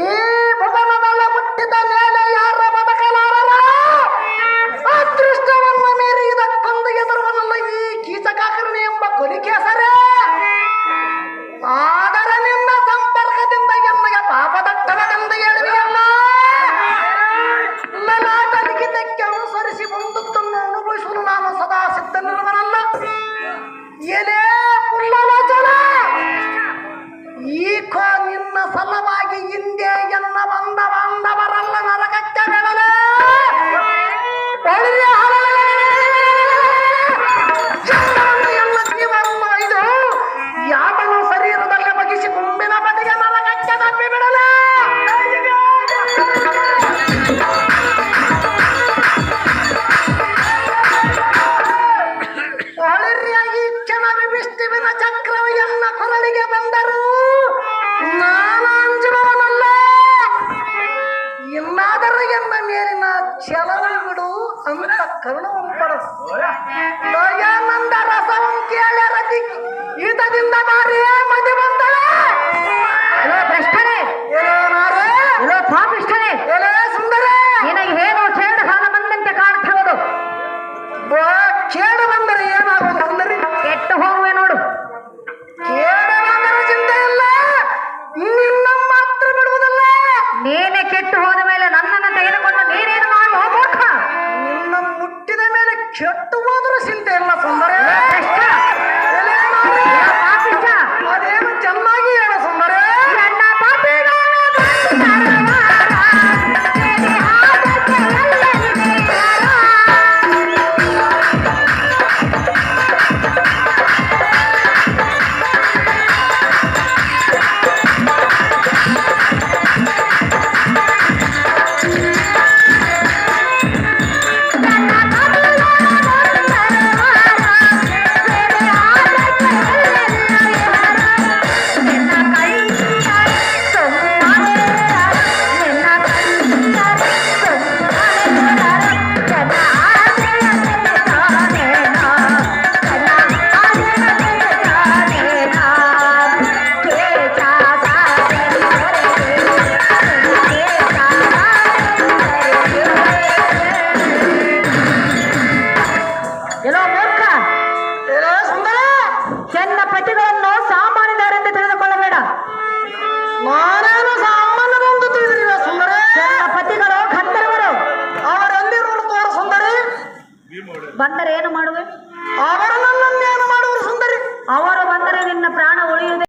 ಈ ಭುವನದಲ್ಲ ಹುಟ್ಟಿದ ಮೇಲೆ ಯಾರ ಬದುಕಲಾರಲ್ಲ. ಅದೃಷ್ಟವನ್ನು ಮೀರಿ ಇದಕ್ಕೊಂದು ಎದುರುವನಲ್ಲ ಈ ಕೀಚಕಾಕರ್ಣಿ ಎಂಬ ಕೊಲಿಕೇಸರೇ. ಆದರೆ ನಿನ್ನ ಸಂಪರ್ಕದಿಂದ ಎನ್ನಗೆ ಪಾಪದಟ್ಟನದಿಂದ ಹೇಳಿದೆಯಲ್ಲ, ಲಲಾಟಲಿಖಿತಕ್ಕೆ ಅನುಸರಿಸಿ ಬಂದದ್ದನ್ನು ಅನುಭವಿಸಲು ನಾನು ಸದಾ ಸಿದ್ಧನಿರುವನಲ್ಲ. ಎಲೆ ಪುಲ್ಲಲೋಚನ, ಈಕೋ ನಿನ್ನ ಸಲವಾಗಿ ಹಿಂದೆ ಎನ್ನ ಬಂದ ಬಾಂಧವರಲ್ಲ ನರಕಕ್ಕೆ ಬೆಳಲೆ ಎನ್ನ ಜೀವವನ್ನು ಇದು ಯಾವನು ಶರೀರದಲ್ಲಿ ಬಗಿಸಿ ಕುಂಬಿನ ಬದಿಗೆ ನರಕಕ್ಕೆ ತಪ್ಪಿ ಬಿಡಲೆ. ಒಳಿರಿಯಾಗಿ ಕ್ಷಣ ವಿಭಿಷ್ಟಿವಿನ ಚಕ್ರವು ಎನ್ನ ಕೊರಳಿಗೆ ಬಂದರು ನಾನು ಅಂಜುವವನಲ್ಲ. ಇನ್ನಾದರೂ ಎನ್ನ ಮೇಲಿನ ಛಲವು ಬಿಡು ಅಂತ ಕರುಣವನ್ನು ಪಡಿಸು. ದಯಾನಂದ ರಸವಂ ಕೇಳರತಿ ಈತದಿಂದ ಬಾರಿಯೇ ಮದಿ ಬಂದಳೆ. ಸುಂದರ ನಿನಗೆ ಏನು ಕೇಡು ಕಾಲ ಬಂದಂತೆ ಕಾಣ್ತಿರೋದು. ಕೇಡು ಬಂದರೆ ಏನಾಗುವುದು ಸುಂದರಿ? ಕೆಟ್ಟು ಹೋಗುವೆ ನೋಡು. ಕೇಡು ಬಂದರೆ ಚಿಂತೆ ಇಲ್ಲ, ನಿನ್ನ ಮಾತ್ರ ಬಿಡುವುದಿಲ್ಲ. ನೀನೆ ಕೆಟ್ಟು ಹೋದ ಮೇಲೆ ನನ್ನನ್ನು ತೆಗೆದುಕೊಂಡು ನೀನೇನು ಮಾಡಿ ಹೋಗ್ಬೇಕ? ನಿನ್ನ ಮುಟ್ಟಿದ ಮೇಲೆ ಕೆಟ್ಟು ಹೋದರೂ ಚಿಂತೆ ಇಲ್ಲ ಸುಂದರ. ಅದೇನು ಚೆನ್ನಾಗಿ ಹೇಳ ಸುಂದರ. ಬಂದರೆ ಏನು ಮಾಡುವೆ? ಅವರು ನನ್ನನ್ನೇನು ಮಾಡುವರು ಸುಂದರಿ? ಅವರು ಬಂದರೆ ನಿನ್ನ ಪ್ರಾಣ ಉಳಿಯುವುದೇ